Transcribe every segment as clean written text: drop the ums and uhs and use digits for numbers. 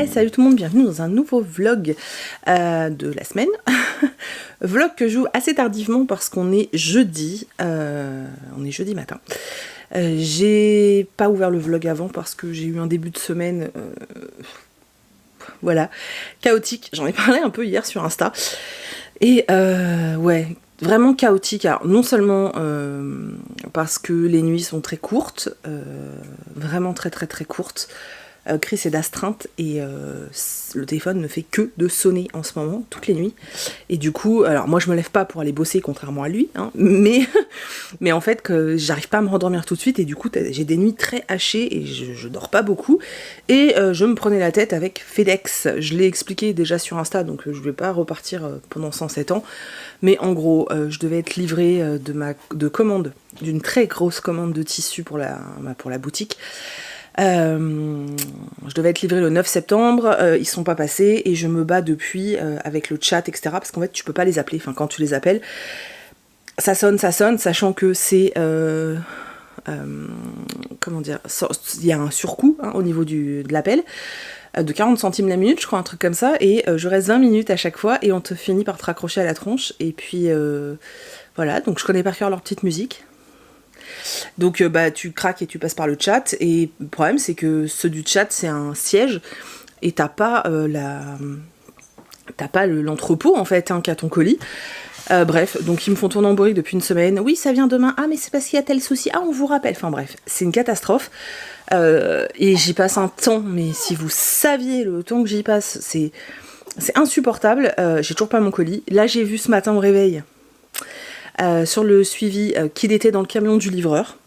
Hey, salut tout le monde, bienvenue dans un nouveau vlog de la semaine. Vlog que je joue assez tardivement parce qu'on est jeudi, matin. J'ai pas ouvert le vlog avant parce que j'ai eu un début de semaine, voilà, chaotique. J'en ai parlé un peu hier sur Insta. Et ouais, vraiment chaotique. Alors, non seulement parce que les nuits sont très courtes, vraiment très courtes. Chris est d'astreinte et le téléphone ne fait que de sonner en ce moment, toutes les nuits. Et du coup, alors moi je me lève pas pour aller bosser contrairement à lui, hein, mais en fait que j'arrive pas à me rendormir tout de suite et du coup j'ai des nuits très hachées et je dors pas beaucoup. Et je me prenais la tête avec FedEx. Je l'ai expliqué déjà sur Insta, donc je vais pas repartir pendant 107 ans. Mais en gros, je devais être livrée de commande, d'une très grosse commande de tissu pour la boutique. Je devais être livrée le 9 septembre, ils sont pas passés et je me bats depuis avec le chat, etc. Parce qu'en fait tu peux pas les appeler, enfin quand tu les appelles, ça sonne, sachant que c'est comment dire, il y a un surcoût au niveau de l'appel, de 40 centimes la minute, je crois, un truc comme ça, et je reste 20 minutes à chaque fois et on te finit par te raccrocher à la tronche, et puis voilà, donc je connais par cœur leur petite musique. Donc tu craques et tu passes par le chat, et le problème c'est que ceux du chat c'est un siège et t'as pas l'entrepôt en fait qu'a ton colis. Bref, donc ils me font tourner en bourrique depuis une semaine. Oui, ça vient demain. Ah mais c'est parce qu'il y a tel souci. Ah, on vous rappelle. Enfin bref, c'est une catastrophe. Et j'y passe un temps, mais si vous saviez le temps que j'y passe, c'est insupportable. J'ai toujours pas mon colis. Là j'ai vu ce matin au réveil sur le suivi qu'il était dans le camion du livreur.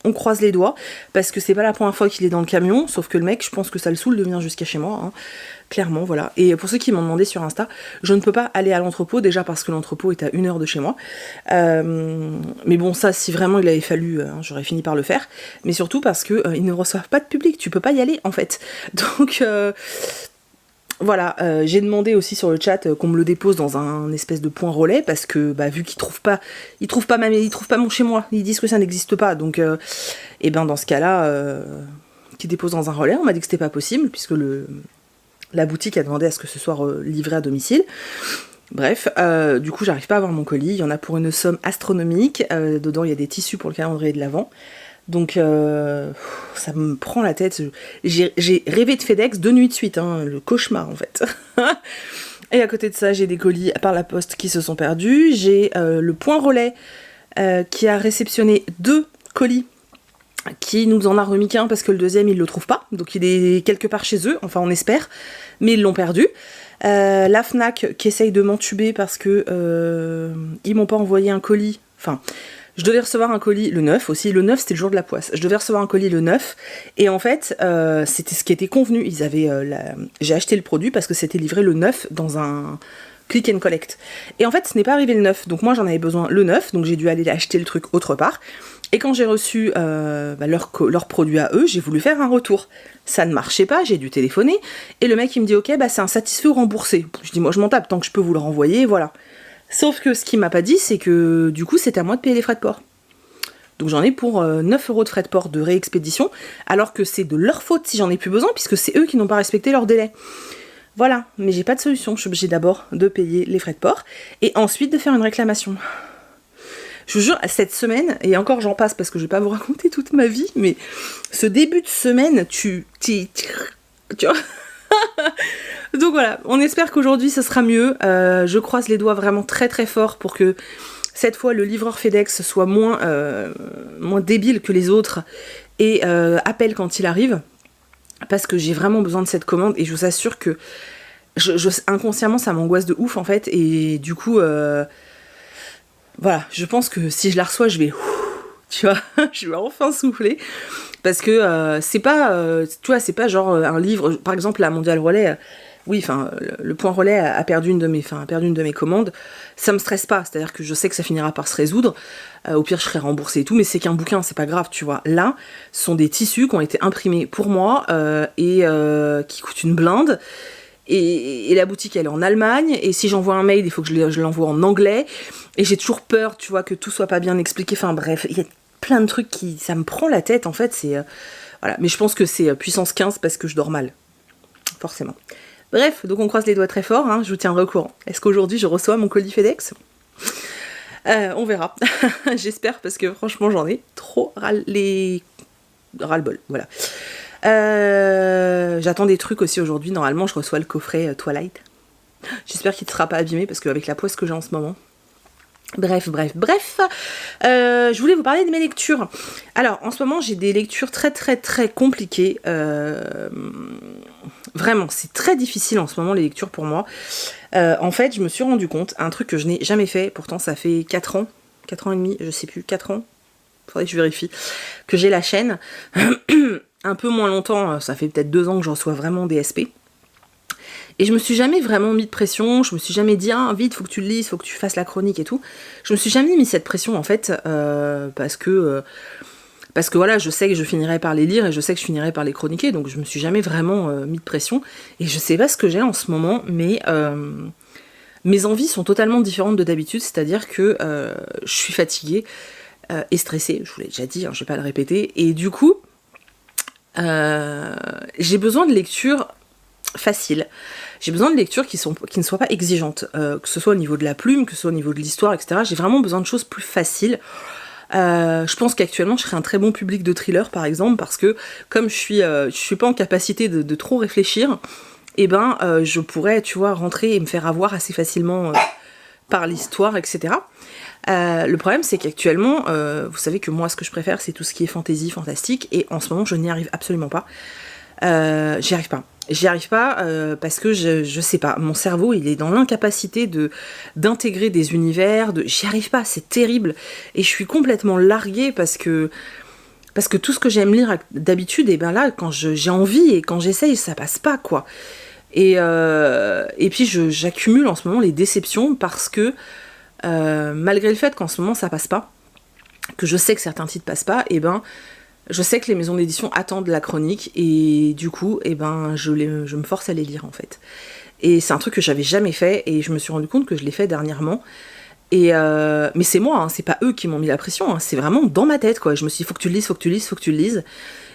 On croise les doigts, parce que c'est pas la première fois qu'il est dans le camion, sauf que le mec, je pense que ça le saoule de venir jusqu'à chez moi, clairement, voilà. Et pour ceux qui m'ont demandé sur Insta, je ne peux pas aller à l'entrepôt, déjà parce que l'entrepôt est à 1 heure de chez moi. Mais bon, ça, si vraiment il avait fallu, j'aurais fini par le faire. Mais surtout parce que ils ne reçoivent pas de public, tu peux pas y aller, en fait. Donc... voilà, j'ai demandé aussi sur le chat qu'on me le dépose dans un espèce de point relais parce que vu qu'ils trouvent pas mon chez moi, ils disent que ça n'existe pas, donc et dans ce cas-là, qu'ils déposent dans un relais. On m'a dit que c'était pas possible puisque la boutique a demandé à ce que ce soit livré à domicile. Bref, du coup j'arrive pas à avoir mon colis. Il y en a pour une somme astronomique. Dedans il y a des tissus pour le calendrier de l'Avent. Donc ça me prend la tête. J'ai rêvé de FedEx 2 nuits de suite, le cauchemar en fait. Et à côté de ça, j'ai des colis par la poste qui se sont perdus. J'ai le point relais qui a réceptionné 2 colis, qui nous en a remis qu'un parce que le deuxième il le trouve pas. Donc il est quelque part chez eux, enfin on espère, mais ils l'ont perdu. La Fnac qui essaye de m'entuber parce que ils m'ont pas envoyé un colis. Enfin, je devais recevoir un colis le 9 aussi. Le 9, c'était le jour de la poisse. Je devais recevoir un colis le 9. Et en fait, c'était ce qui était convenu. J'ai acheté le produit parce que c'était livré le 9 dans un click and collect. Et en fait, ce n'est pas arrivé le 9. Donc moi, j'en avais besoin le 9. Donc j'ai dû aller acheter le truc autre part. Et quand j'ai reçu leur produit à eux, j'ai voulu faire un retour. Ça ne marchait pas, j'ai dû téléphoner. Et le mec, il me dit, ok, c'est insatisfait ou remboursé. Je dis, moi, je m'en tape. Tant que je peux vous le renvoyer, voilà. Sauf que ce qu'il m'a pas dit, c'est que du coup, c'est à moi de payer les frais de port. Donc j'en ai pour 9 € de frais de port de réexpédition, alors que c'est de leur faute si j'en ai plus besoin, puisque c'est eux qui n'ont pas respecté leur délai. Voilà, mais j'ai pas de solution. Je suis obligée d'abord de payer les frais de port, et ensuite de faire une réclamation. Je vous jure, cette semaine, et encore j'en passe parce que je vais pas vous raconter toute ma vie, mais ce début de semaine, tu vois. Donc voilà, on espère qu'aujourd'hui ça sera mieux. Je croise les doigts vraiment très fort pour que cette fois le livreur FedEx soit moins débile que les autres et appelle quand il arrive, parce que j'ai vraiment besoin de cette commande et je vous assure que inconsciemment ça m'angoisse de ouf en fait, et du coup voilà, je pense que si je la reçois je vais tu vois, je vais enfin souffler. Parce que c'est pas, tu vois, c'est pas genre un livre, par exemple la Mondial Relais, oui, enfin, le point relais a perdu une de mes commandes, ça me stresse pas, c'est-à-dire que je sais que ça finira par se résoudre, au pire je serai remboursée et tout, mais c'est qu'un bouquin, c'est pas grave, tu vois. Là, ce sont des tissus qui ont été imprimés pour moi, et qui coûtent une blinde, et la boutique elle est en Allemagne, et si j'envoie un mail, il faut que je l'envoie en anglais, et j'ai toujours peur, tu vois, que tout soit pas bien expliqué, enfin bref, il y a plein de trucs ça me prend la tête, en fait, c'est... voilà, mais je pense que c'est puissance 15 parce que je dors mal. forcément. Bref, donc on croise les doigts très fort, hein, je vous tiendrai au courant. Est-ce qu'aujourd'hui je reçois mon colis FedEx ? On verra. J'espère, parce que franchement j'en ai trop ras-le-bol. Voilà. J'attends des trucs aussi aujourd'hui. Normalement je reçois le coffret Twilight. J'espère qu'il ne sera pas abîmé, parce qu'avec la poisse que j'ai en ce moment. Bref. Je voulais vous parler de mes lectures. Alors, en ce moment, j'ai des lectures très compliquées. Vraiment, c'est très difficile en ce moment, les lectures pour moi. En fait, je me suis rendu compte, un truc que je n'ai jamais fait, pourtant ça fait 4 ans et demi, je sais plus, 4 ans, faudrait que je vérifie, que j'ai la chaîne. Un peu moins longtemps, ça fait peut-être 2 ans que j'en reçois vraiment des SP. Et je me suis jamais vraiment mis de pression, je me suis jamais dit ah, vite, faut que tu le lises, faut que tu fasses la chronique et tout. Je me suis jamais mis cette pression en fait, parce que voilà, je sais que je finirai par les lire et je sais que je finirai par les chroniquer, donc je me suis jamais vraiment mis de pression. Et je sais pas ce que j'ai en ce moment, mais mes envies sont totalement différentes de d'habitude, c'est-à-dire que je suis fatiguée et stressée, je vous l'ai déjà dit, hein, je vais pas le répéter, et du coup, j'ai besoin de lectures facile. J'ai besoin de lectures qui ne soient pas exigeantes, que ce soit au niveau de la plume, que ce soit au niveau de l'histoire, etc. J'ai vraiment besoin de choses plus faciles. Je pense qu'actuellement je serais un très bon public de thriller par exemple, parce que comme je suis pas en capacité de trop réfléchir, et je pourrais, tu vois, rentrer et me faire avoir assez facilement par l'histoire, etc. Le problème c'est qu'actuellement, vous savez que moi ce que je préfère c'est tout ce qui est fantasy, fantastique, et en ce moment je n'y arrive absolument pas. J'y arrive pas parce que je sais pas, mon cerveau il est dans l'incapacité d'intégrer des univers, j'y arrive pas, c'est terrible, et je suis complètement larguée parce que tout ce que j'aime lire d'habitude, et là quand j'ai envie et quand j'essaye ça passe pas quoi. Et puis j'accumule en ce moment les déceptions parce que malgré le fait qu'en ce moment ça passe pas, que je sais que certains titres passent pas, je sais que les maisons d'édition attendent la chronique, et du coup, je me force à les lire en fait. Et c'est un truc que j'avais jamais fait, et je me suis rendu compte que je l'ai fait dernièrement. Mais c'est moi, hein, c'est pas eux qui m'ont mis la pression, hein, c'est vraiment dans ma tête quoi. Je me suis dit faut que tu le lises, faut que tu le lises, faut que tu le lises.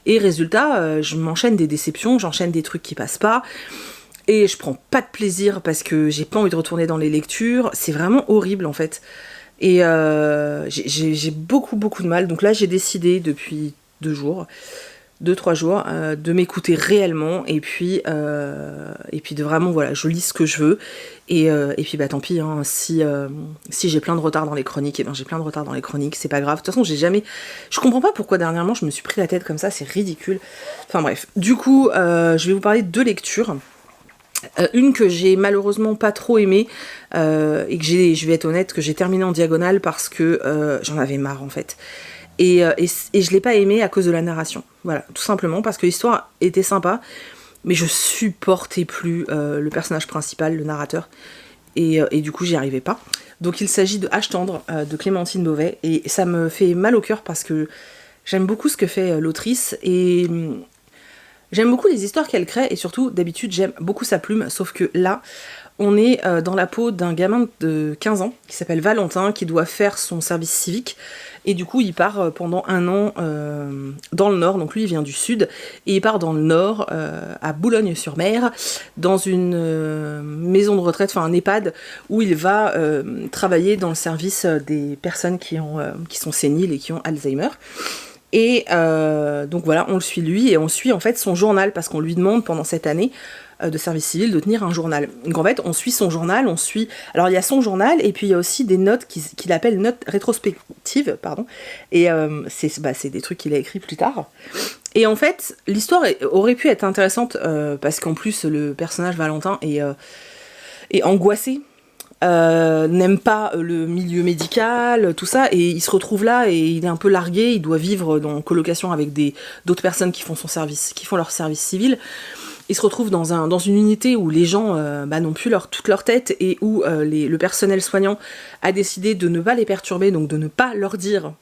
Et résultat, je m'enchaîne des déceptions, j'enchaîne des trucs qui passent pas. Et je prends pas de plaisir parce que j'ai pas envie de retourner dans les lectures. C'est vraiment horrible en fait. Et j'ai beaucoup de mal. Donc là, j'ai décidé depuis 2-3 jours, de m'écouter réellement, et puis de vraiment, voilà, je lis ce que je veux, et puis tant pis, hein, si j'ai plein de retard dans les chroniques, j'ai plein de retard dans les chroniques, c'est pas grave, de toute façon je comprends pas pourquoi dernièrement je me suis pris la tête comme ça, c'est ridicule, enfin bref, du coup, je vais vous parler de 2 lectures. Une que j'ai malheureusement pas trop aimée, et que je vais être honnête, que j'ai terminée en diagonale parce que j'en avais marre en fait. Et je l'ai pas aimé à cause de la narration. Voilà, tout simplement parce que l'histoire était sympa, mais je supportais plus le personnage principal, le narrateur, et du coup j'y arrivais pas. Donc il s'agit de H tendre de Clémentine Beauvais, et ça me fait mal au cœur parce que j'aime beaucoup ce que fait l'autrice, et j'aime beaucoup les histoires qu'elle crée, et surtout d'habitude j'aime beaucoup sa plume, sauf que là on est dans la peau d'un gamin de 15 ans qui s'appelle Valentin, qui doit faire son service civique, et du coup il part pendant 1 an dans le nord, donc lui il vient du sud, et il part dans le nord, à Boulogne-sur-Mer, dans une maison de retraite, enfin un EHPAD, où il va travailler dans le service des personnes qui sont séniles et qui ont Alzheimer. Et donc voilà, on le suit lui, et on suit en fait son journal, parce qu'on lui demande pendant cette année de service civil de tenir un journal. Donc en fait, on suit son journal, alors il y a son journal, et puis il y a aussi des notes qu'il appelle notes rétrospectives, pardon, et c'est des trucs qu'il a écrits plus tard. Et en fait, l'histoire aurait pu être intéressante, parce qu'en plus, le personnage Valentin est angoissé, n'aime pas le milieu médical, tout ça, et il se retrouve là, et il est un peu largué, il doit vivre en colocation avec d'autres personnes qui font leur service civil. Il se retrouve dans une unité où les gens n'ont plus toute leur tête, et où le personnel soignant a décidé de ne pas les perturber, donc de ne pas leur dire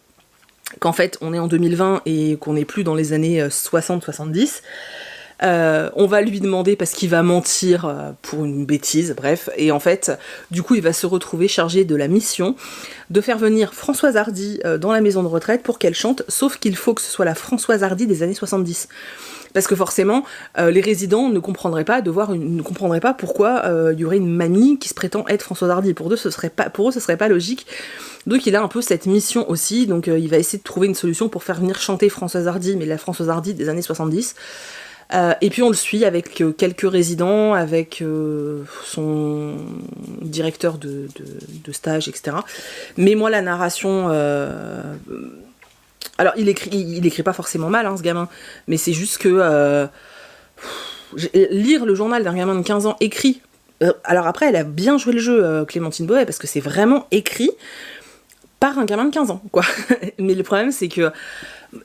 qu'en fait on est en 2020 et qu'on n'est plus dans les années 60-70. On va lui demander parce qu'il va mentir pour une bêtise, bref, et en fait, du coup, il va se retrouver chargé de la mission de faire venir Françoise Hardy dans la maison de retraite pour qu'elle chante, sauf qu'il faut que ce soit la Françoise Hardy des années 70. Parce que forcément, les résidents ne comprendraient pas pourquoi il y aurait une mamie qui se prétend être Françoise Hardy. Pour eux, ce serait pas logique. Donc il a un peu cette mission aussi, donc il va essayer de trouver une solution pour faire venir chanter Françoise Hardy, mais la Françoise Hardy des années 70. Et puis on le suit avec quelques résidents, avec son directeur de stage, etc. Mais moi la narration... Alors il écrit pas forcément mal, hein, ce gamin, mais c'est juste que... lire le journal d'un gamin de 15 ans écrit... alors après elle a bien joué le jeu, Clémentine Beauvais, parce que c'est vraiment écrit par un gamin de 15 ans, quoi. Mais le problème, c'est que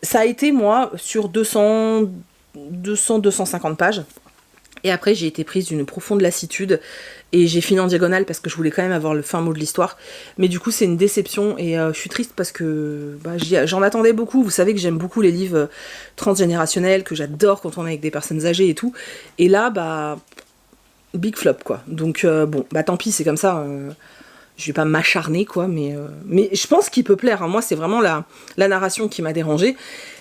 ça a été, moi, sur 250 pages. Et après, j'ai été prise d'une profonde lassitude. Et j'ai fini en diagonale parce que je voulais quand même avoir le fin mot de l'histoire. Mais du coup, c'est une déception. Et je suis triste parce que j'en attendais beaucoup. Vous savez que j'aime beaucoup les livres transgénérationnels, que j'adore quand on est avec des personnes âgées et tout. Et là, big flop, quoi. Donc, tant pis, c'est comme ça. Je vais pas m'acharner, quoi, mais je pense qu'il peut plaire, hein. Moi, c'est vraiment la narration qui m'a dérangée.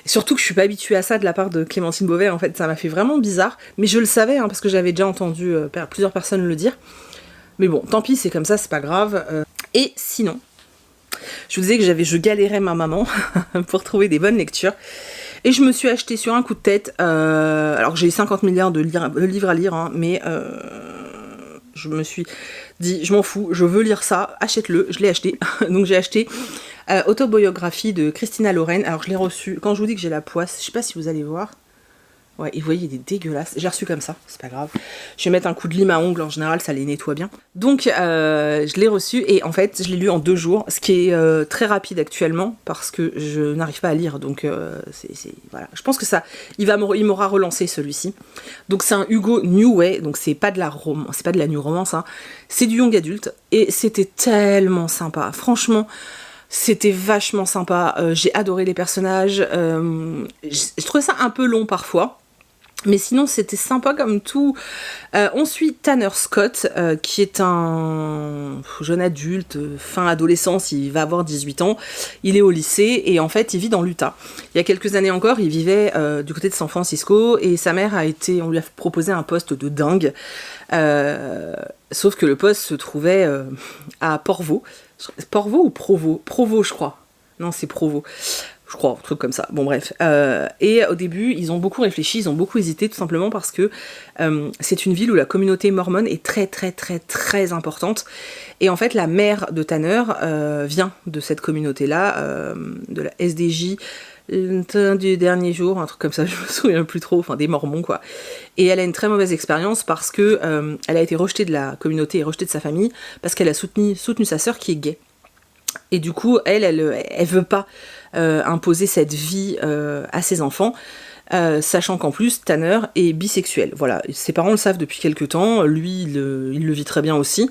Et surtout que je suis pas habituée à ça de la part de Clémentine Beauvais, en fait, ça m'a fait vraiment bizarre. Mais je le savais, hein, parce que j'avais déjà entendu plusieurs personnes le dire. Mais bon, tant pis, c'est comme ça, c'est pas grave. Et sinon, je vous disais que je galérais ma maman pour trouver des bonnes lectures. Et je me suis acheté sur un coup de tête, alors que j'ai 50 milliards de livres à lire, hein, mais... je me suis dit, je m'en fous, je veux lire ça, achète-le, je l'ai acheté. Donc j'ai acheté Autobiographie de Christina Loren. Alors je l'ai reçu, quand je vous dis que j'ai la poisse, je sais pas si vous allez voir. Ouais, et vous voyez, il est dégueulasse. J'ai reçu comme ça, c'est pas grave. Je vais mettre un coup de lime à ongles, en général, ça les nettoie bien. Donc, je l'ai reçu, et en fait, je l'ai lu en 2 jours, ce qui est très rapide actuellement, parce que je n'arrive pas à lire, donc voilà. Je pense que ça, il m'aura relancé, celui-ci. Donc, c'est un Hugo New Way, donc c'est pas de la new romance, hein. C'est du young adulte, et c'était tellement sympa. Franchement... C'était vachement sympa, j'ai adoré les personnages, je trouvais ça un peu long parfois, mais sinon c'était sympa comme tout. On suit Tanner Scott, qui est un jeune adulte, fin adolescence, il va avoir 18 ans, il est au lycée, et en fait il vit dans l'Utah. Il y a quelques années encore, il vivait du côté de San Francisco, et sa mère on lui a proposé un poste de dingue, sauf que le poste se trouvait à Portveau ou Provo? Provo, je crois. Non, c'est Provo. Je crois, un truc comme ça. Bon, bref. Et au début, ils ont beaucoup réfléchi, ils ont beaucoup hésité, tout simplement parce que c'est une ville où la communauté mormone est très, très, très, très importante. Et en fait, la mère de Tanner vient de cette communauté-là, de la SDJ du dernier jour, un truc comme ça, je me souviens plus trop, enfin des Mormons, quoi. Et elle a une très mauvaise expérience parce que elle a été rejetée de la communauté et rejetée de sa famille parce qu'elle a soutenu sa sœur qui est gay. Et du coup, elle veut pas imposer cette vie à ses enfants, sachant qu'en plus, Tanner est bisexuel. Voilà, ses parents le savent depuis quelques temps, lui, il le vit très bien aussi.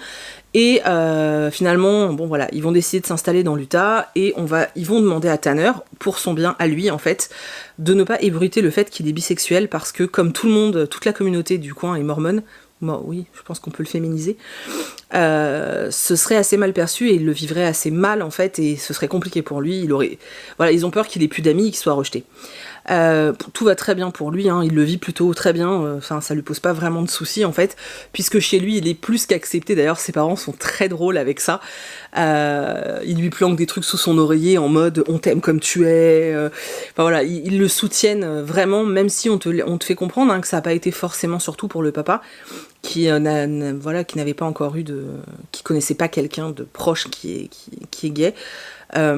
Et finalement, bon voilà, ils vont décider de s'installer dans l'Utah et ils vont demander à Tanner, pour son bien à lui en fait, de ne pas ébruiter le fait qu'il est bisexuel parce que comme tout le monde, toute la communauté du coin est mormone, bon, oui, je pense qu'on peut le féminiser, ce serait assez mal perçu et il le vivrait assez mal en fait et ce serait compliqué pour lui. Voilà, ils ont peur qu'il ait plus d'amis et qu'il soit rejeté. Tout va très bien pour lui, hein, il le vit plutôt très bien, ça lui pose pas vraiment de soucis en fait, puisque chez lui il est plus qu'accepté. D'ailleurs ses parents sont très drôles avec ça, ils lui planquent des trucs sous son oreiller en mode on t'aime comme tu es, enfin voilà, ils le soutiennent vraiment, même si on te fait comprendre hein, que ça n'a pas été forcément, surtout pour le papa qui n'avait pas encore qui connaissait pas quelqu'un de proche qui est gay. Ça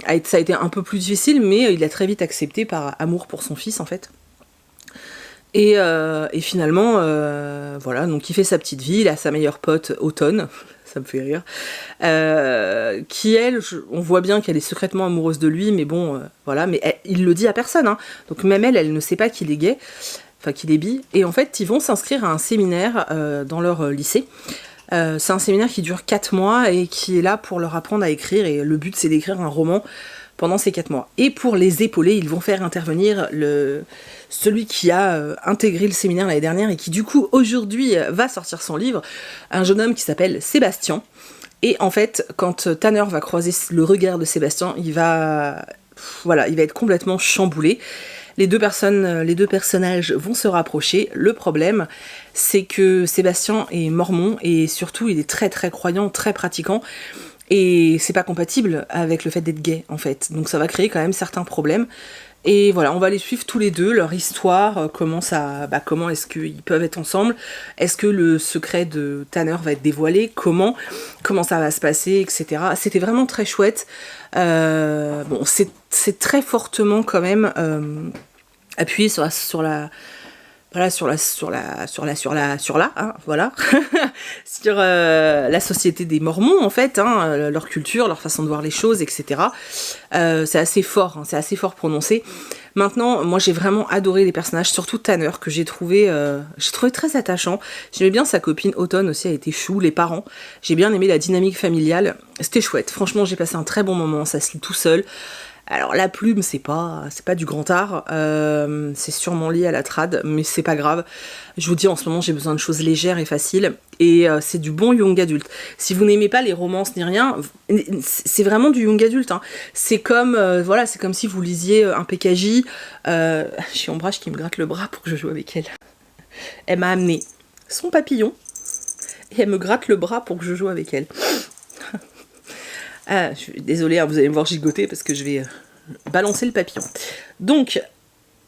a été un peu plus difficile, mais il a très vite accepté par amour pour son fils en fait. Et finalement, voilà, donc il fait sa petite vie, il a sa meilleure pote Automne, ça me fait rire, qui elle, on voit bien qu'elle est secrètement amoureuse de lui, mais bon, voilà, mais il le dit à personne, hein, donc même elle ne sait pas qu'il est gay, enfin qu'il est bi, et en fait ils vont s'inscrire à un séminaire dans leur lycée. C'est un séminaire qui dure 4 mois et qui est là pour leur apprendre à écrire, et le but c'est d'écrire un roman pendant ces 4 mois. Et pour les épauler, ils vont faire intervenir celui qui a intégré le séminaire l'année dernière et qui du coup aujourd'hui va sortir son livre, un jeune homme qui s'appelle Sébastien. Et en fait, quand Tanner va croiser le regard de Sébastien, il va être complètement chamboulé. les deux personnages vont se rapprocher. Le problème, c'est que Sébastien est mormon et surtout il est très très croyant, très pratiquant. Et c'est pas compatible avec le fait d'être gay en fait. Donc ça va créer quand même certains problèmes. Et voilà, on va les suivre tous les deux, leur histoire, comment est-ce qu'ils peuvent être ensemble, est-ce que le secret de Tanner va être dévoilé, comment ça va se passer, etc. C'était vraiment très chouette. Bon, c'est très fortement quand même appuyé sur la société des Mormons en fait, hein, leur culture, leur façon de voir les choses, etc. C'est assez fort, hein, c'est assez fort prononcé. Maintenant, moi j'ai vraiment adoré les personnages, surtout Tanner, que j'ai trouvé très attachant. J'aimais bien sa copine Autumn aussi, elle était chou, les parents. J'ai bien aimé la dynamique familiale, c'était chouette. Franchement, j'ai passé un très bon moment, ça se lit tout seul. Alors la plume, c'est pas du grand art, c'est sûrement lié à la trad, mais c'est pas grave. Je vous dis, en ce moment, j'ai besoin de choses légères et faciles, et c'est du bon young adulte. Si vous n'aimez pas les romances ni rien, c'est vraiment du young adulte, hein. C'est comme, c'est comme si vous lisiez un PKJ. J'ai Ombrage qui me gratte le bras pour que je joue avec elle. Elle m'a amené son papillon, et elle me gratte le bras pour que je joue avec elle. Ah, je suis désolée, hein, vous allez me voir gigoter parce que je vais balancer le papillon. Donc,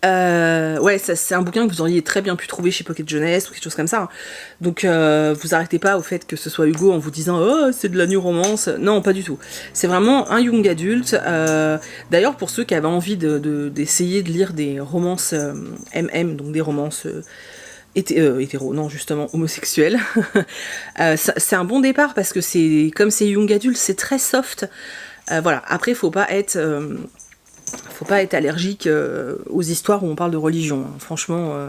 ça, c'est un bouquin que vous auriez très bien pu trouver chez Pocket Jeunesse ou quelque chose comme ça. Hein. Donc, vous arrêtez pas au fait que ce soit Hugo en vous disant « Oh, c'est de la new romance ». Non, pas du tout. C'est vraiment un young adulte. D'ailleurs, pour ceux qui avaient envie d'essayer de lire des romances MM, donc des romances... hétéro, non justement homosexuel. C'est un bon départ parce que comme c'est young adulte, c'est très soft. Voilà. Après, faut pas être allergique aux histoires où on parle de religion. Hein. Franchement,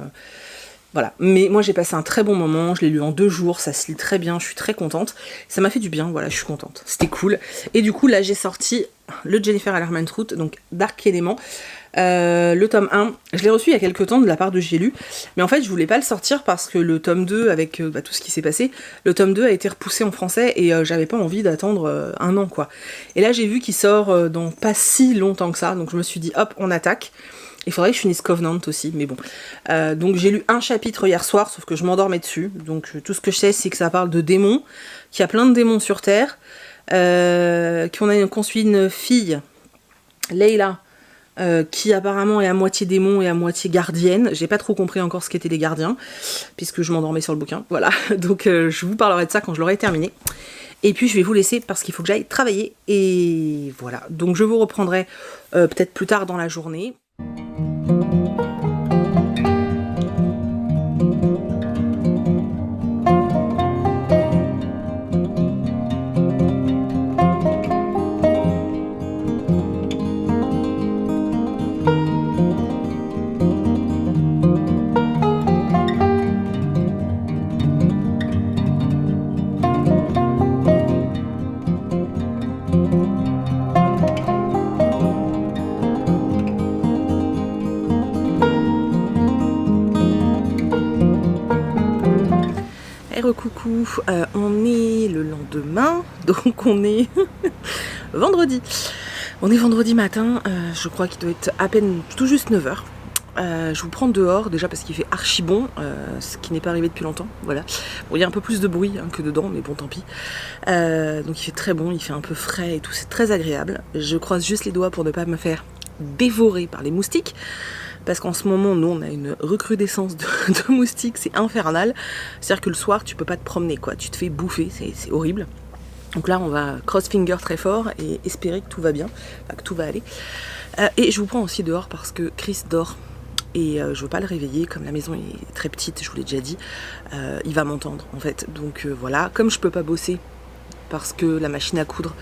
voilà. Mais moi, j'ai passé un très bon moment. Je l'ai lu en 2 jours. Ça se lit très bien. Je suis très contente. Ça m'a fait du bien. Voilà, je suis contente. C'était cool. Et du coup, là, j'ai sorti le Jennifer Allerman Truth, donc Dark Element. Le tome 1, je l'ai reçu il y a quelques temps de la part de J'ai lu, mais en fait je voulais pas le sortir parce que le tome 2, avec tout ce qui s'est passé, le tome 2 a été repoussé en français et j'avais pas envie d'attendre 1 an quoi. Et là j'ai vu qu'il sort dans pas si longtemps que ça, donc je me suis dit hop, on attaque. Il faudrait que je finisse Covenant aussi, mais bon. Donc j'ai lu un chapitre hier soir, sauf que je m'endormais dessus, donc tout ce que je sais c'est que ça parle de démons, qu'il y a plein de démons sur Terre, qu'on suit une fille, Layla, qui apparemment est à moitié démon et à moitié gardienne. J'ai pas trop compris encore ce qu'étaient les gardiens, puisque je m'endormais sur le bouquin. Voilà, donc je vous parlerai de ça quand je l'aurai terminé. Et puis je vais vous laisser parce qu'il faut que j'aille travailler. Et voilà, donc je vous reprendrai peut-être plus tard dans la journée. Coucou, on est le lendemain, donc on est vendredi. On est vendredi matin, je crois qu'il doit être à peine tout juste 9h. Je vous prends dehors, déjà parce qu'il fait archi bon, ce qui n'est pas arrivé depuis longtemps, voilà. Bon, il y a un peu plus de bruit que dedans, mais bon, tant pis. Donc il fait très bon, il fait un peu frais et tout, c'est très agréable. Je croise juste les doigts pour ne pas me faire dévorer par les moustiques. Parce qu'en ce moment, nous, on a une recrudescence de moustiques, c'est infernal. C'est-à-dire que le soir, tu peux pas te promener, quoi. Tu te fais bouffer, c'est horrible. Donc là, on va cross-finger très fort et espérer que tout va bien, enfin, que tout va aller. Et je vous prends aussi dehors parce que Chris dort. Et je veux pas le réveiller, comme la maison est très petite, je vous l'ai déjà dit. Il va m'entendre, en fait. Donc voilà, comme je peux pas bosser parce que la machine à coudre...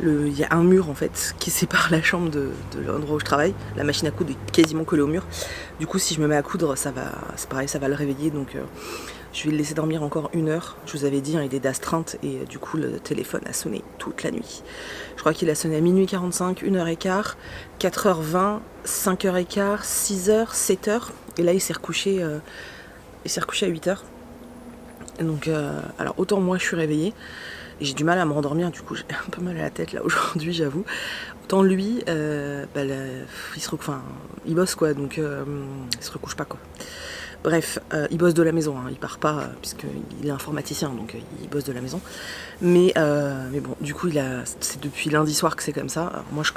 Il y a un mur en fait qui sépare la chambre de l'endroit où je travaille. La machine à coudre est quasiment collée au mur. Du coup, si je me mets à coudre, c'est pareil, ça va le réveiller. Donc je vais le laisser dormir encore 1 heure. Je vous avais dit, il est d'astreinte et du coup le téléphone a sonné toute la nuit. Je crois qu'il a sonné à minuit 45, 1h15, 4h20, 5h15, 6h, 7h. Et là il s'est recouché à 8h. Donc alors autant moi je suis réveillée. et j'ai du mal à me rendormir, du coup j'ai un peu mal à la tête là aujourd'hui, j'avoue. Autant lui, il bosse quoi, donc il se recouche pas quoi. Bref, il bosse de la maison, hein, il part pas, puisqu'il est informaticien, donc il bosse de la maison. Mais bon, du coup, c'est depuis lundi soir que c'est comme ça. Alors, moi, je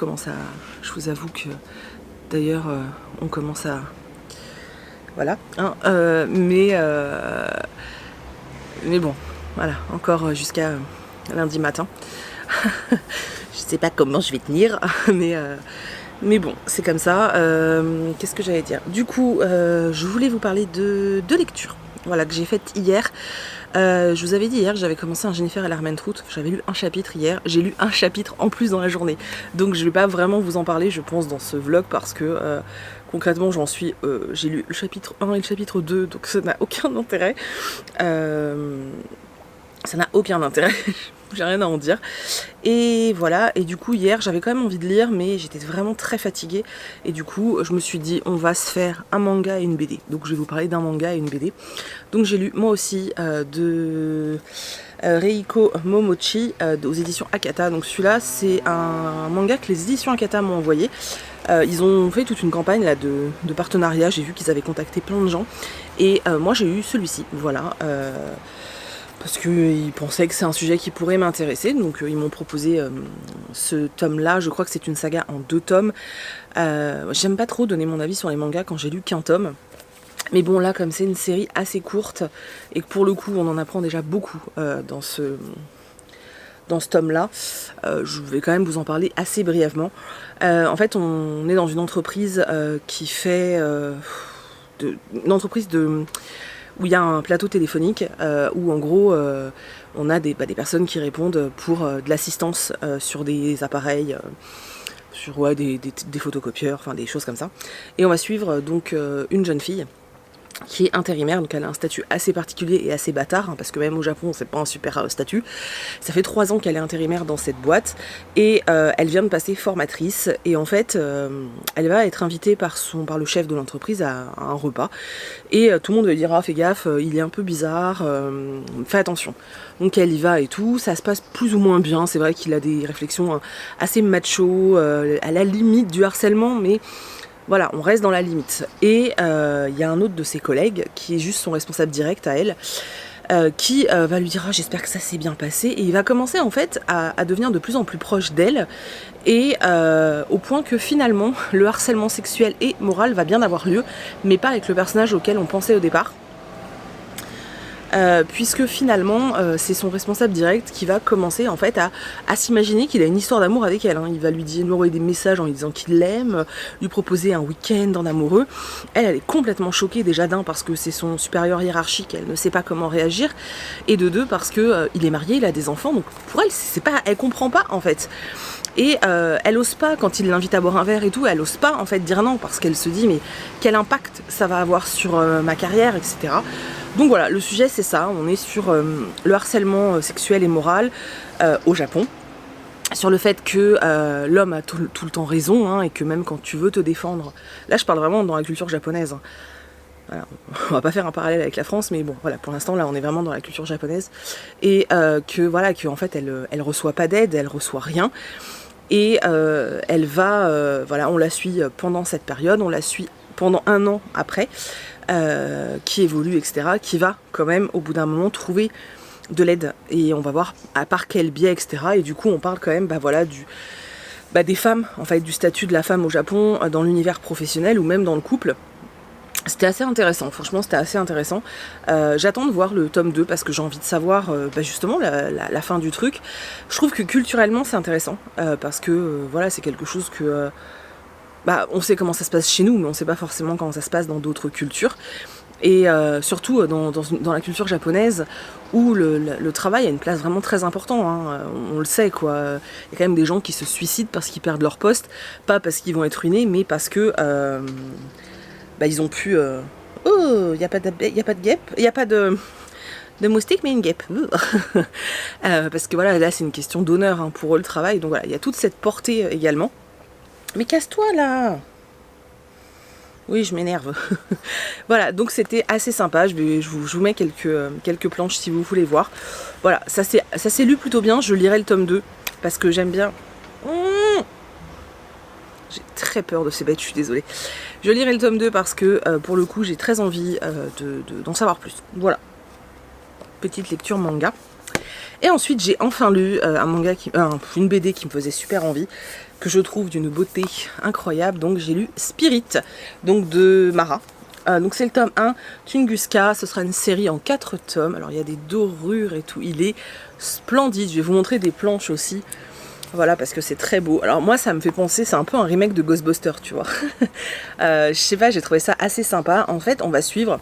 vous avoue que, d'ailleurs, on commence à... Voilà. Hein, mais bon, voilà, encore jusqu'à lundi matin. Je sais pas comment je vais tenir, mais bon, c'est comme ça. Qu'est-ce que j'allais dire? Du coup, je voulais vous parler de lecture, voilà, que j'ai faite hier. Je vous avais dit hier que j'avais commencé un Jennifer et l'Armentrout. J'avais lu un chapitre hier. J'ai lu un chapitre en plus dans la journée. Donc je vais pas vraiment vous en parler, je pense, dans ce vlog parce que concrètement, j'ai lu le chapitre 1 et le chapitre 2, donc ça n'a aucun intérêt. Ça n'a aucun intérêt. J'ai rien à en dire. Et voilà, et du coup hier j'avais quand même envie de lire, mais j'étais vraiment très fatiguée. Et du coup je me suis dit on va se faire un manga et une BD. Donc je vais vous parler d'un manga et une BD. Donc j'ai lu moi aussi de Reiko Momochi aux éditions Akata. Donc celui-là c'est un manga que les éditions Akata m'ont envoyé. Ils ont fait toute une campagne là, de partenariat. J'ai vu qu'ils avaient contacté plein de gens. Et moi j'ai eu celui-ci, voilà. Parce qu'ils pensaient que c'est un sujet qui pourrait m'intéresser, donc ils m'ont proposé ce tome-là. Je crois que c'est une saga en 2 tomes. J'aime pas trop donner mon avis sur les mangas quand j'ai lu qu'un tome. Mais bon, là, comme c'est une série assez courte, et que pour le coup, on en apprend déjà beaucoup dans ce tome-là, je vais quand même vous en parler assez brièvement. En fait, on est dans une entreprise qui fait... une entreprise où il y a un plateau téléphonique où en gros on a des personnes qui répondent pour de l'assistance sur des appareils, sur des photocopieurs, enfin des choses comme ça. Et on va suivre donc une jeune fille qui est intérimaire, donc elle a un statut assez particulier et assez bâtard, hein, parce que même au Japon c'est pas un super statut. Ça fait 3 ans qu'elle est intérimaire dans cette boîte et elle vient de passer formatrice et en fait elle va être invitée par le chef de l'entreprise à un repas et tout le monde lui dira fais gaffe, il est un peu bizarre, fais attention. Donc elle y va et tout, ça se passe plus ou moins bien, c'est vrai qu'il a des réflexions assez macho, à la limite du harcèlement, mais voilà, on reste dans la limite. Et il y a un autre de ses collègues, qui est juste son responsable direct à elle, qui va lui dire ah, j'espère que ça s'est bien passé. Et il va commencer en fait à devenir de plus en plus proche d'elle. Et au point que finalement, le harcèlement sexuel et moral va bien avoir lieu, mais pas avec le personnage auquel on pensait au départ. Puisque finalement c'est son responsable direct qui va commencer en fait à s'imaginer qu'il a une histoire d'amour avec elle, hein. Il va lui envoyer des messages en lui disant qu'il l'aime, lui proposer un week-end en amoureux. Elle est complètement choquée déjà d'un parce que c'est son supérieur hiérarchique, elle ne sait pas comment réagir, et de deux parce que il est marié, il a des enfants, donc pour elle elle comprend pas en fait. Et elle ose pas, quand il l'invite à boire un verre et tout, elle ose pas en fait dire non parce qu'elle se dit mais quel impact ça va avoir sur ma carrière, etc. Donc voilà, le sujet c'est ça, on est sur le harcèlement sexuel et moral au Japon, sur le fait que l'homme a tout le temps raison, hein, et que même quand tu veux te défendre, là je parle vraiment dans la culture japonaise, hein. Voilà, on va pas faire un parallèle avec la France, mais bon, voilà, pour l'instant là on est vraiment dans la culture japonaise, et que en fait elle reçoit pas d'aide, elle reçoit rien, et elle va, voilà, on la suit pendant cette période, on la suit pendant 1 an après, qui évolue, etc., qui va quand même au bout d'un moment trouver de l'aide, et on va voir à part quel biais, etc., et du coup on parle quand même voilà, des femmes, en fait, du statut de la femme au Japon dans l'univers professionnel ou même dans le couple. C'était assez intéressant, franchement c'était assez intéressant. J'attends de voir le tome 2 parce que j'ai envie de savoir justement la fin du truc. Je trouve que culturellement c'est intéressant parce que voilà, c'est quelque chose que on sait comment ça se passe chez nous, mais on sait pas forcément comment ça se passe dans d'autres cultures. Et surtout dans la culture japonaise où le travail a une place vraiment très importante, hein. On le sait quoi. Il y a quand même des gens qui se suicident parce qu'ils perdent leur poste, pas parce qu'ils vont être ruinés, mais parce que ils ont pu... Oh, il n'y a pas de guêpe, il n'y a pas de moustique, mais une guêpe. Parce que voilà, là c'est une question d'honneur, hein, pour eux le travail, donc voilà, il y a toute cette portée également. Mais casse-toi là! Oui, je m'énerve. Voilà, donc c'était assez sympa. Je vous mets quelques planches si vous voulez voir. Voilà, ça s'est lu plutôt bien. Je lirai le tome 2 parce que j'aime bien. J'ai très peur de ces bêtes, je suis désolée. Je lirai le tome 2 parce que pour le coup j'ai très envie d'en savoir plus. Voilà. Petite lecture manga. Et ensuite j'ai enfin lu un manga une BD qui me faisait super envie, que je trouve d'une beauté incroyable. Donc j'ai lu Spirit, donc de Mara. Donc c'est le tome 1, Tunguska, ce sera une série en 4 tomes. Alors il y a des dorures et tout, il est splendide. Je vais vous montrer des planches aussi. Voilà, parce que c'est très beau. Alors moi ça me fait penser, c'est un peu un remake de Ghostbusters, tu vois. Je sais pas, j'ai trouvé ça assez sympa. En fait on va suivre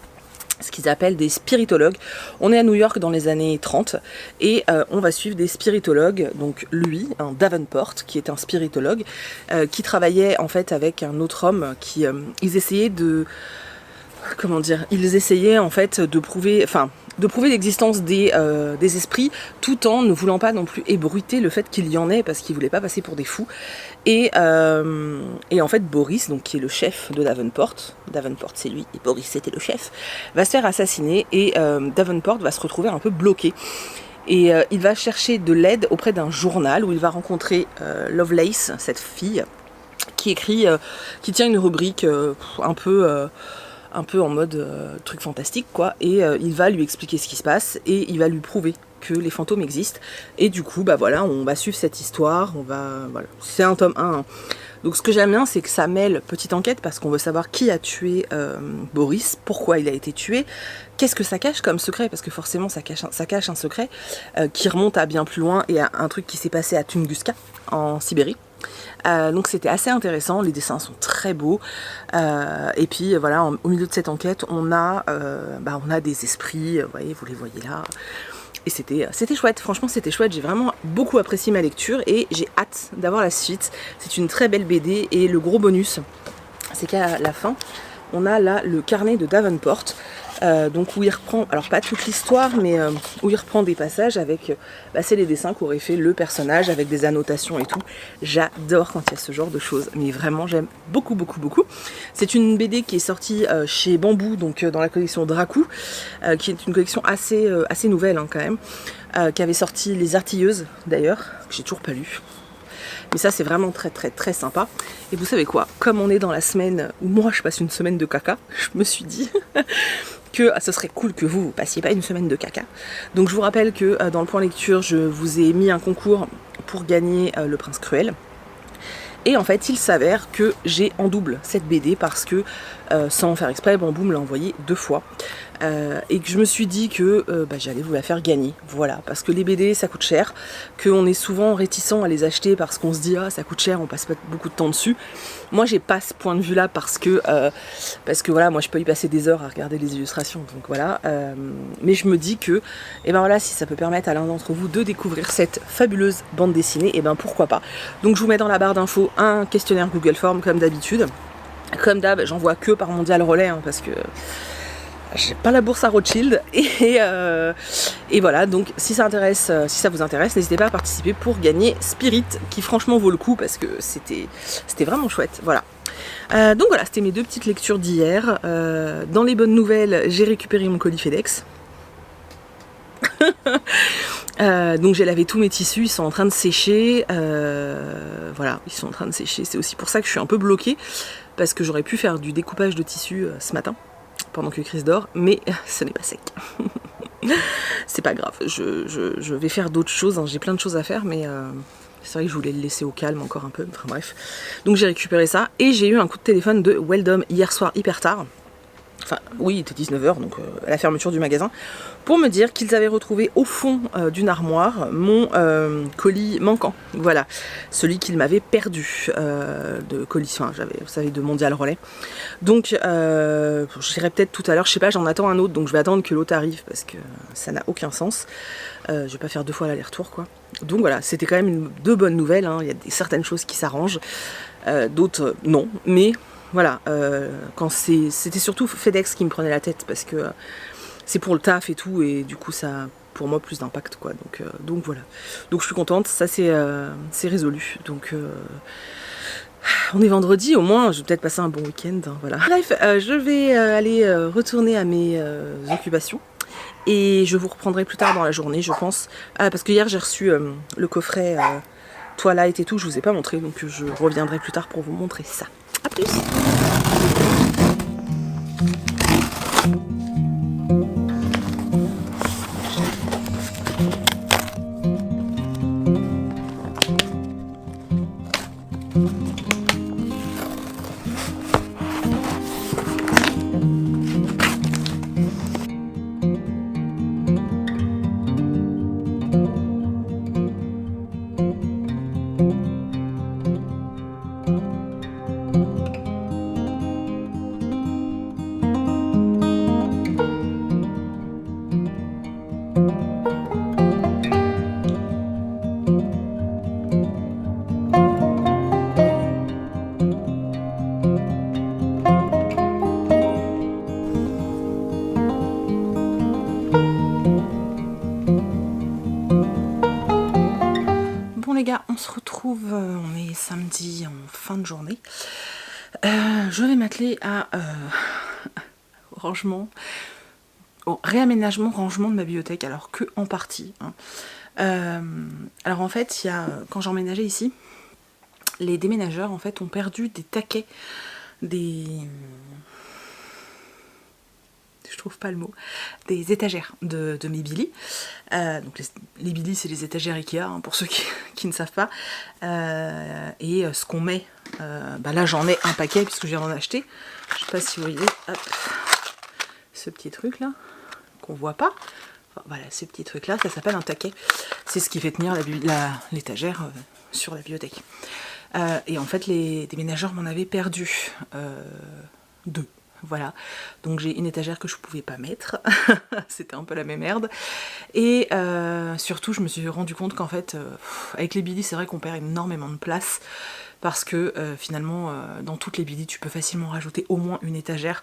ce qu'ils appellent des spiritologues. On est à New York dans les années 30 et on va suivre des spiritologues. Donc lui, un Davenport, qui est un spiritologue, qui travaillait en fait avec un autre homme qui ils essayaient de... Comment dire, ils essayaient en fait de prouver l'existence des esprits, tout en ne voulant pas non plus ébruiter le fait qu'il y en ait, parce qu'ils voulaient pas passer pour des fous. Et en fait Boris, donc qui est le chef de Davenport c'est lui et Boris c'était le chef, va se faire assassiner et Davenport va se retrouver un peu bloqué. Et il va chercher de l'aide auprès d'un journal où il va rencontrer Lovelace, cette fille qui écrit, qui tient une rubrique un peu en mode truc fantastique quoi, et il va lui expliquer ce qui se passe et il va lui prouver que les fantômes existent. Et du coup bah voilà, on va suivre cette histoire, voilà. C'est un tome 1 hein. Donc ce que j'aime bien c'est que ça mêle petite enquête parce qu'on veut savoir qui a tué Boris, pourquoi il a été tué, qu'est-ce que ça cache comme secret, parce que forcément ça cache un secret qui remonte à bien plus loin et à un truc qui s'est passé à Tunguska en Sibérie. Donc c'était assez intéressant, les dessins sont très beaux, et puis voilà, au milieu de cette enquête on a des esprits, vous les voyez là, et c'était chouette, franchement c'était chouette, j'ai vraiment beaucoup apprécié ma lecture et j'ai hâte d'avoir la suite. C'est une très belle BD et le gros bonus c'est qu'à la fin on a là le carnet de Davenport. Donc où il reprend, alors pas toute l'histoire, mais où il reprend des passages avec, c'est les dessins qu'aurait fait le personnage avec des annotations et tout. J'adore quand il y a ce genre de choses, mais vraiment j'aime beaucoup beaucoup beaucoup. C'est une BD qui est sortie chez Bambou, donc dans la collection Dracou, qui est une collection assez nouvelle hein, quand même, qui avait sorti Les Artilleuses d'ailleurs, que j'ai toujours pas lu. Mais ça c'est vraiment très très très sympa. Et vous savez quoi, comme on est dans la semaine où moi je passe une semaine de caca, je me suis dit que ce serait cool que vous passiez pas une semaine de caca. Donc je vous rappelle que dans le point lecture je vous ai mis un concours pour gagner Le Prince Cruel. Et en fait il s'avère que j'ai en double cette BD parce que sans faire exprès Bambou me l'a envoyé 2 fois. Et que je me suis dit que j'allais vous la faire gagner, voilà, parce que les BD ça coûte cher, qu'on est souvent réticent à les acheter parce qu'on se dit ah ça coûte cher, on passe pas beaucoup de temps dessus. Moi j'ai pas ce point de vue là parce que voilà, moi je peux y passer des heures à regarder les illustrations, donc voilà, mais je me dis que voilà, si ça peut permettre à l'un d'entre vous de découvrir cette fabuleuse bande dessinée, pourquoi pas. Donc je vous mets dans la barre d'infos un questionnaire Google Form comme d'habitude. Comme d'hab, j'en vois que par Mondial Relais hein, parce que j'ai pas la bourse à Rothschild et voilà, donc si ça vous intéresse, n'hésitez pas à participer pour gagner Spirit, qui franchement vaut le coup parce que c'était vraiment chouette, voilà. Donc voilà, c'était mes 2 petites lectures d'hier. Dans les bonnes nouvelles, j'ai récupéré mon colis FedEx. Donc j'ai lavé tous mes tissus, ils sont en train de sécher, voilà, ils sont en train de sécher, c'est aussi pour ça que je suis un peu bloquée, parce que j'aurais pu faire du découpage de tissus ce matin, pendant que Chris dort, mais ce n'est pas sec. C'est pas grave, je vais faire d'autres choses, hein. J'ai plein de choses à faire, mais c'est vrai que je voulais le laisser au calme encore un peu, enfin bref. Donc j'ai récupéré ça, et j'ai eu un coup de téléphone de Weldom hier soir hyper tard. Enfin oui, il était 19h, donc à la fermeture du magasin, pour me dire qu'ils avaient retrouvé au fond d'une armoire mon colis manquant. Voilà, celui qu'ils m'avaient perdu de colis, enfin j'avais, vous savez, de Mondial Relais. Donc j'irai peut-être tout à l'heure, je sais pas, j'en attends un autre, donc je vais attendre que l'autre arrive parce que ça n'a aucun sens. Je vais pas faire 2 fois l'aller-retour quoi. Donc voilà, c'était quand même 2 bonnes nouvelles, hein. Il y a certaines choses qui s'arrangent, d'autres non, mais voilà, quand c'était surtout FedEx qui me prenait la tête parce que c'est pour le taf et tout, et du coup ça a pour moi plus d'impact quoi, donc voilà. Donc je suis contente, ça c'est résolu, donc On est vendredi, au moins je vais peut-être passer un bon week-end, hein, voilà. Bref, je vais aller retourner à mes occupations. Et je vous reprendrai plus tard dans la journée, je pense. Ah, parce que hier j'ai reçu le coffret Twilight et tout, je vous ai pas montré, donc je reviendrai plus tard pour vous montrer ça. A plus! Les gars, on se retrouve, on est samedi en fin de journée. Je vais m'atteler à rangement, au réaménagement, rangement de ma bibliothèque, alors que en partie. Hein. Alors en fait, il y a, quand j'ai emménagé ici, les déménageurs en fait ont perdu des taquets, je trouve pas le mot, des étagères de mes Billy. Donc les Billy, c'est les étagères Ikea, hein, pour ceux qui ne savent pas. Et ce qu'on met, là j'en ai un paquet puisque je viens d'en acheter. Je sais pas si vous voyez, hop, ce petit truc là, qu'on voit pas. Enfin, voilà, ce petit truc là, ça s'appelle un taquet. C'est ce qui fait tenir l'étagère sur la bibliothèque. Et en fait, les déménageurs m'en avaient perdu 2. Voilà, donc j'ai une étagère que je pouvais pas mettre, c'était un peu la même merde. Et surtout, je me suis rendu compte qu'en fait, avec les Billy, c'est vrai qu'on perd énormément de place, parce que finalement, dans toutes les Billy, tu peux facilement rajouter au moins une étagère,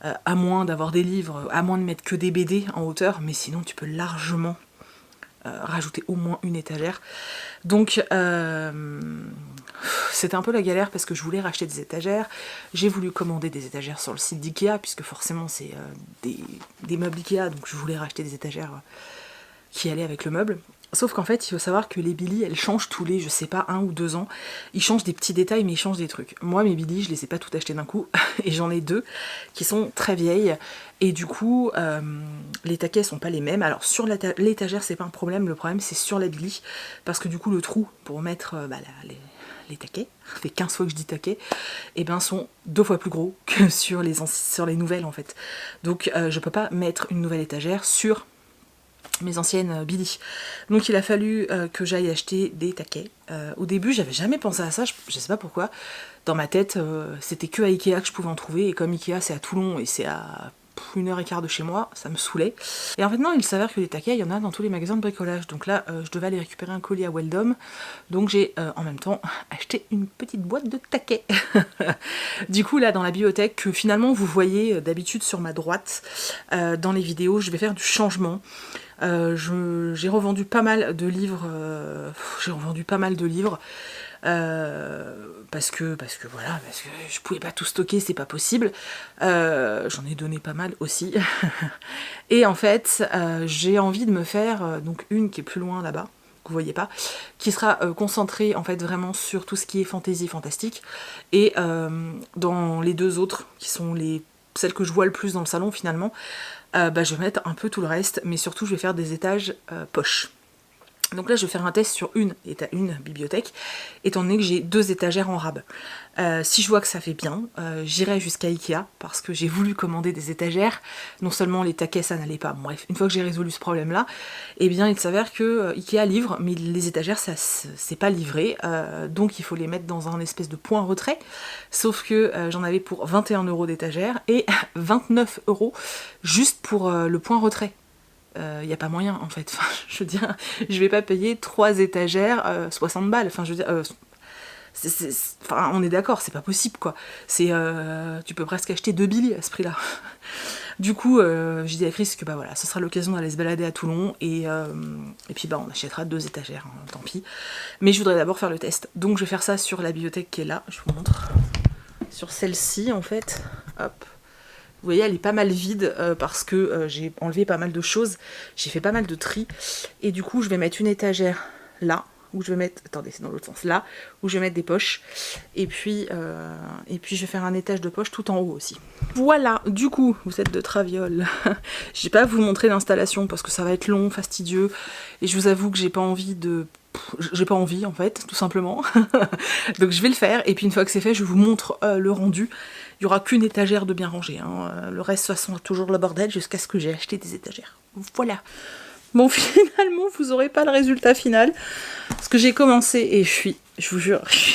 à moins d'avoir des livres, à moins de mettre que des BD en hauteur, mais sinon tu peux largement rajouter au moins une étagère. Donc c'était un peu la galère parce que je voulais racheter des étagères. J'ai voulu commander des étagères sur le site d'Ikea, puisque forcément c'est des meubles Ikea, donc je voulais racheter des étagères qui allaient avec le meuble. Sauf qu'en fait, il faut savoir que les Billy, elles changent tous les, je sais pas, 1 ou 2 ans. Ils changent des petits détails, mais ils changent des trucs. Moi, mes Billy, je les ai pas toutes achetées d'un coup, et j'en ai 2 qui sont très vieilles. Et du coup, les taquets sont pas les mêmes. Alors sur l'étagère, c'est pas un problème, le problème c'est sur la Billy, parce que du coup, le trou pour mettre les taquets, ça fait 15 fois que je dis taquets, et ben sont 2 fois plus gros que sur les nouvelles en fait. Donc je peux pas mettre une nouvelle étagère sur mes anciennes Billy. Donc il a fallu que j'aille acheter des taquets. Au début, j'avais jamais pensé à ça, je sais pas pourquoi. Dans ma tête, c'était que à Ikea que je pouvais en trouver, et comme Ikea c'est à Toulon et c'est à 1h15 de chez moi, ça me saoulait. Et en fait non, il s'avère que les taquets, il y en a dans tous les magasins de bricolage. Donc là, je devais aller récupérer un colis à Weldom. Donc j'ai en même temps acheté une petite boîte de taquets. Du coup là, dans la bibliothèque, que finalement vous voyez d'habitude sur ma droite, dans les vidéos, je vais faire du changement. J'ai revendu pas mal de livres. Parce que je pouvais pas tout stocker, c'est pas possible. J'en ai donné pas mal aussi. Et en fait, j'ai envie de me faire donc une qui est plus loin là-bas, que vous voyez pas, qui sera concentrée en fait vraiment sur tout ce qui est fantasy, fantastique. Et dans les 2 autres, qui sont celles que je vois le plus dans le salon finalement, je vais mettre un peu tout le reste, mais surtout je vais faire des étages poches. Donc là je vais faire un test sur une bibliothèque, étant donné que j'ai 2 étagères en rab. Si je vois que ça fait bien, j'irai jusqu'à Ikea, parce que j'ai voulu commander des étagères. Non seulement les taquets ça n'allait pas, bon, bref, une fois que j'ai résolu ce problème là, eh bien il s'avère que Ikea livre, mais les étagères ça c'est pas livré, donc il faut les mettre dans un espèce de point retrait, sauf que j'en avais pour 21 € d'étagère, et 29 € juste pour le point retrait. Y a pas moyen en fait, enfin, je veux dire, je vais pas payer 3 étagères 60 balles, enfin je veux dire, enfin, on est d'accord, c'est pas possible quoi, tu peux presque acheter 2 Billy à ce prix là. Du coup, j'ai dit à Chris que bah voilà, ce sera l'occasion d'aller se balader à Toulon et puis bah on achètera 2 étagères, hein, tant pis. Mais je voudrais d'abord faire le test. Donc je vais faire ça sur la bibliothèque qui est là, je vous montre. Sur celle-ci en fait, hop. Vous voyez, elle est pas mal vide parce que j'ai enlevé pas mal de choses, j'ai fait pas mal de tri. Et du coup, je vais mettre une étagère là, où je vais mettre... Attendez, c'est dans l'autre sens. Là, où je vais mettre des poches. Et puis je vais faire un étage de poches tout en haut aussi. Voilà, du coup, vous êtes de Traviole. Je vais pas vous montrer l'installation parce que ça va être long, fastidieux. Et je vous avoue que j'ai pas envie de... J'ai pas envie en fait, tout simplement. Donc je vais le faire. Et puis une fois que c'est fait, je vous montre le rendu. Il n'y aura qu'une étagère de bien rangée. Hein. Le reste, de toute façon, toujours le bordel jusqu'à ce que j'ai acheté des étagères. Voilà. Bon, finalement, vous n'aurez pas le résultat final. Parce que j'ai commencé et je vous jure, je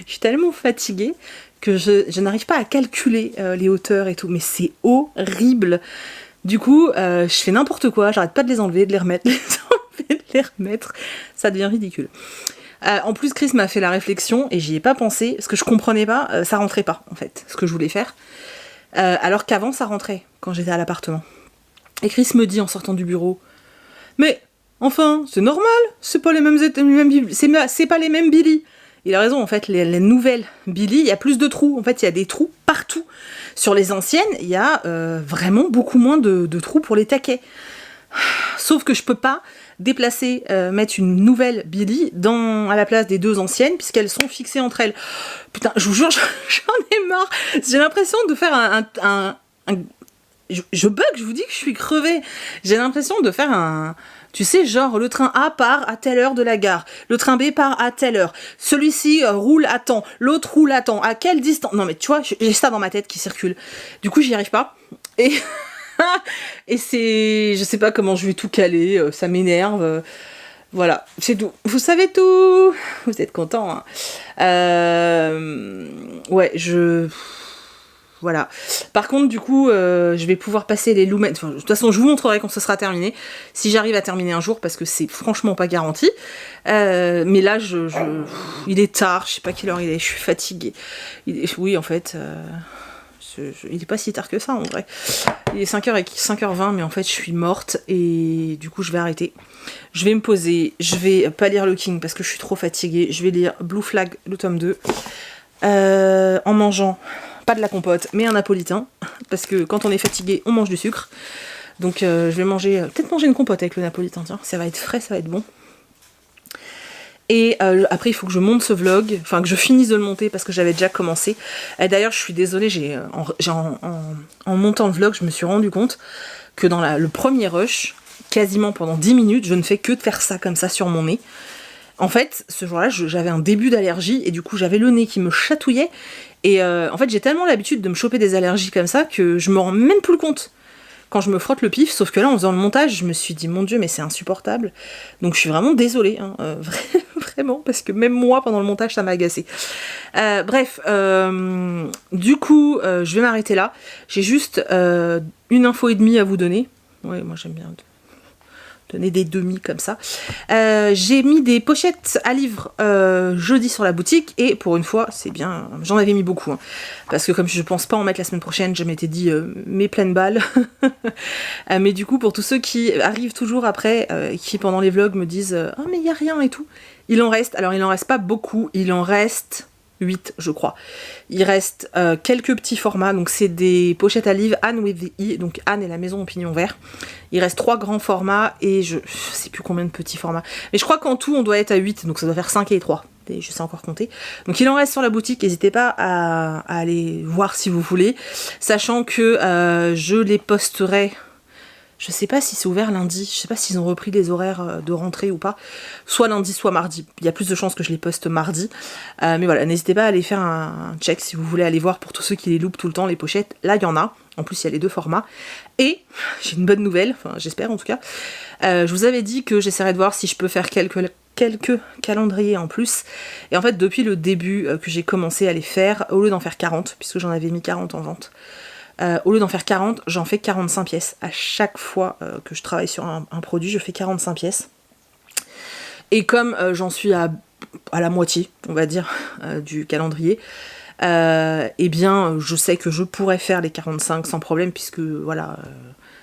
suis tellement fatiguée que je n'arrive pas à calculer les hauteurs et tout. Mais c'est horrible. Du coup, je fais n'importe quoi. J'arrête pas de les enlever, de les remettre, de les remettre. Ça devient ridicule. En plus, Chris m'a fait la réflexion et j'y ai pas pensé parce que je comprenais pas, ça rentrait pas en fait, ce que je voulais faire. Alors qu'avant, ça rentrait quand j'étais à l'appartement. Et Chris me dit en sortant du bureau, mais enfin, c'est normal, c'est pas les mêmes c'est pas les mêmes Billy. Il a raison, en fait, les nouvelles Billy, il y a plus de trous. En fait, il y a des trous partout. Sur les anciennes, il y a vraiment beaucoup moins de trous pour les taquets. Sauf que je peux pas déplacer, mettre une nouvelle Billy à la place des 2 anciennes, puisqu'elles sont fixées entre elles. Putain, je vous jure, j'en ai marre. J'ai l'impression de faire je bug, je vous dis que je suis crevée. J'ai l'impression de faire tu sais, genre, le train A part à telle heure de la gare, le train B part à telle heure, celui-ci roule à temps, l'autre roule à temps, à quelle distance? Non mais tu vois, j'ai ça dans ma tête qui circule. Du coup, j'y arrive pas. Et... et je sais pas comment je vais tout caler, ça m'énerve. Voilà, c'est tout. Vous savez tout. Vous êtes contents, hein. Ouais, voilà. Par contre, du coup, je vais pouvoir passer les lumens. Enfin, de toute façon, je vous montrerai quand ce sera terminé. Si j'arrive à terminer un jour, parce que c'est franchement pas garanti. Mais là, il est tard, je sais pas quelle heure il est, je suis fatiguée. Oui, en fait... il est pas si tard que ça en vrai. Il est 5h20 mais en fait je suis morte et du coup je vais arrêter. Je vais me poser, je vais pas lire le King parce que je suis trop fatiguée. Je vais lire Blue Flag, le tome 2. En mangeant, pas de la compote, mais un napolitain. Parce que quand on est fatigué, on mange du sucre. Donc je vais peut-être manger une compote avec le napolitain, tiens. Ça va être frais, ça va être bon. Et après, il faut que je monte ce vlog, enfin que je finisse de le monter parce que j'avais déjà commencé. D'ailleurs, je suis désolée, en montant le vlog, je me suis rendu compte que dans le premier rush, quasiment pendant 10 minutes, je ne fais que de faire ça comme ça sur mon nez. En fait, ce jour-là, j'avais un début d'allergie et du coup, j'avais le nez qui me chatouillait. Et en fait, j'ai tellement l'habitude de me choper des allergies comme ça que je me rends même plus compte quand je me frotte le pif, sauf que là en faisant le montage je me suis dit mon Dieu mais c'est insupportable, donc je suis vraiment désolée, hein, vraiment, parce que même moi pendant le montage ça m'a agacée. Bref, du coup je vais m'arrêter là, j'ai juste une info et demie à vous donner. Ouais, moi j'aime bien donner des demi comme ça. J'ai mis des pochettes à livres jeudi sur la boutique et pour une fois c'est bien, j'en avais mis beaucoup hein, parce que comme je pense pas en mettre la semaine prochaine, je m'étais dit mes pleines balles. Mais du coup pour tous ceux qui arrivent toujours après, qui pendant les vlogs me disent ah mais y a rien et tout, il en reste pas beaucoup, il en reste 8 je crois. Il reste quelques petits formats, donc c'est des pochettes à livres Anne with the E, donc Anne et la maison au pignon vert. Il reste 3 grands formats et je sais plus combien de petits formats. Mais je crois qu'en tout on doit être à 8, donc ça doit faire 5 et 3. Et je sais encore compter. Donc il en reste sur la boutique, n'hésitez pas à aller voir si vous voulez. Sachant que je les posterai... Je sais pas si c'est ouvert lundi, je sais pas s'ils ont repris les horaires de rentrée ou pas. Soit lundi, soit mardi. Il y a plus de chances que je les poste mardi. Mais voilà, n'hésitez pas à aller faire un check si vous voulez aller voir pour tous ceux qui les loupent tout le temps, les pochettes. Là, il y en a. En plus, il y a les 2 formats. Et j'ai une bonne nouvelle, enfin j'espère en tout cas. Je vous avais dit que j'essaierais de voir si je peux faire quelques calendriers en plus. Et en fait, depuis le début que j'ai commencé à les faire, au lieu d'en faire 40, puisque j'en avais mis 40 en vente, au lieu d'en faire 40, j'en fais 45 pièces. À chaque fois que je travaille sur un produit, je fais 45 pièces. Et comme j'en suis à la moitié, on va dire, du calendrier, eh bien je sais que je pourrais faire les 45 sans problème, puisque voilà,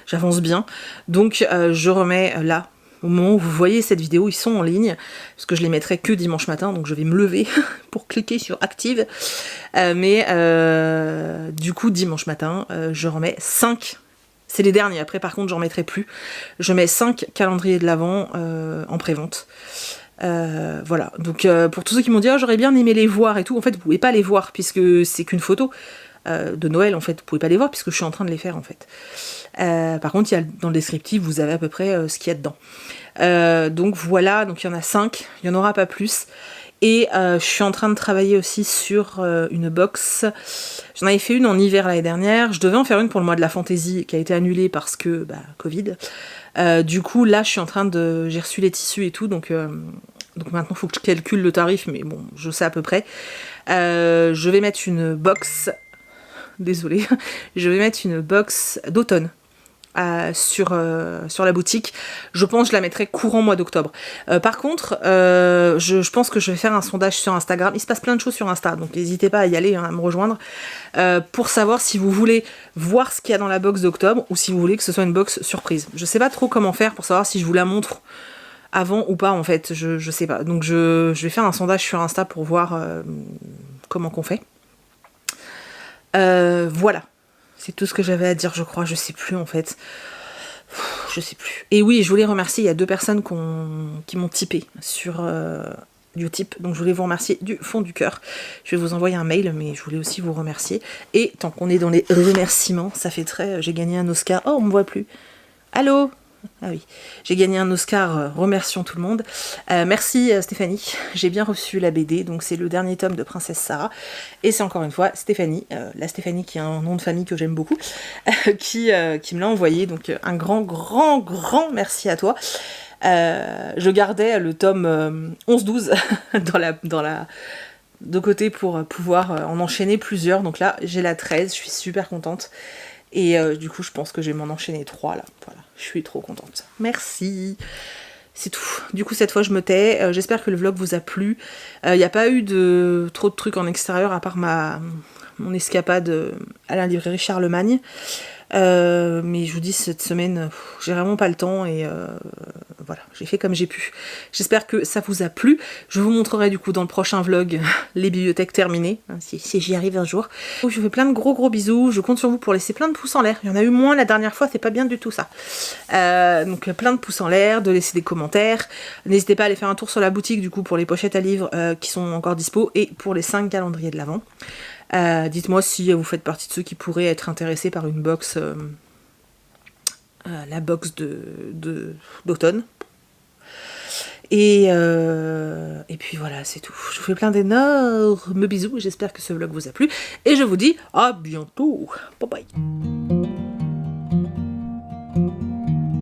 j'avance bien. Donc je remets là, au moment où vous voyez cette vidéo, ils sont en ligne, parce que je les mettrai que dimanche matin, donc je vais me lever pour cliquer sur Active. Mais du coup, dimanche matin, je remets 5. C'est les derniers, après par contre j'en mettrai plus. Je mets 5 calendriers de l'Avent en pré-vente. Voilà, donc pour tous ceux qui m'ont dit oh, j'aurais bien aimé les voir et tout, en fait vous pouvez pas les voir puisque c'est qu'une photo de Noël, en fait vous pouvez pas les voir puisque je suis en train de les faire en fait. Par contre il y a, dans le descriptif vous avez à peu près ce qu'il y a dedans. Donc voilà, donc il y en a 5, il y en aura pas plus. Et je suis en train de travailler aussi sur une box. J'en avais fait une en hiver l'année dernière. Je devais en faire une pour le mois de la fantaisie qui a été annulée parce que Covid. Du coup là je suis en train de... J'ai reçu les tissus et tout, donc maintenant il faut que je calcule le tarif, mais bon je sais à peu près. Je vais mettre une box... Désolée. Je vais mettre une box d'automne. Sur la boutique. Je pense que je la mettrai courant mois d'octobre. Par contre, je pense que je vais faire un sondage sur Instagram. Il se passe plein de choses sur Insta, donc n'hésitez pas à y aller, hein, à me rejoindre, pour savoir si vous voulez voir ce qu'il y a dans la box d'octobre ou si vous voulez que ce soit une box surprise. Je sais pas trop comment faire pour savoir si je vous la montre avant ou pas, en fait. Je sais pas. Donc je vais faire un sondage sur Insta pour voir comment qu'on fait. Voilà. C'est tout ce que j'avais à dire, je crois. Je sais plus, en fait. Je sais plus. Et oui, je voulais remercier, il y a 2 personnes qui m'ont typé sur Utip. Donc je voulais vous remercier du fond du cœur. Je vais vous envoyer un mail, mais je voulais aussi vous remercier. Et tant qu'on est dans les remerciements, ça fait très... J'ai gagné un Oscar. Oh, on me voit plus. Allô ? Ah oui, j'ai gagné un Oscar, remercions tout le monde. Merci Stéphanie, j'ai bien reçu la BD, donc c'est le dernier tome de Princesse Sarah, et c'est encore une fois Stéphanie, la Stéphanie qui a un nom de famille que j'aime beaucoup, qui me l'a envoyé, donc un grand merci à toi. Je gardais le tome 11-12 de côté pour pouvoir en enchaîner plusieurs, donc là j'ai la 13, je suis super contente. Et du coup, je pense que je vais m'en enchaîner 3 là. Voilà, je suis trop contente. Merci. C'est tout. Du coup, cette fois, je me tais. J'espère que le vlog vous a plu. Il n'y a pas eu trop de trucs en extérieur à part mon escapade à la librairie Charlemagne. Mais je vous dis, cette semaine, j'ai vraiment pas le temps et voilà, j'ai fait comme j'ai pu. J'espère que ça vous a plu. Je vous montrerai du coup dans le prochain vlog les bibliothèques terminées, hein, si j'y arrive un jour. Donc, je vous fais plein de gros bisous. Je compte sur vous pour laisser plein de pouces en l'air. Il y en a eu moins la dernière fois, c'est pas bien du tout ça. Donc plein de pouces en l'air, de laisser des commentaires. N'hésitez pas à aller faire un tour sur la boutique du coup pour les pochettes à livres qui sont encore dispo et pour les 5 calendriers de l'Avent. Dites-moi si vous faites partie de ceux qui pourraient être intéressés par une box, la box d'automne. Et puis voilà, c'est tout. Je vous fais plein d'énormes bisous. J'espère que ce vlog vous a plu. Et je vous dis à bientôt. Bye bye.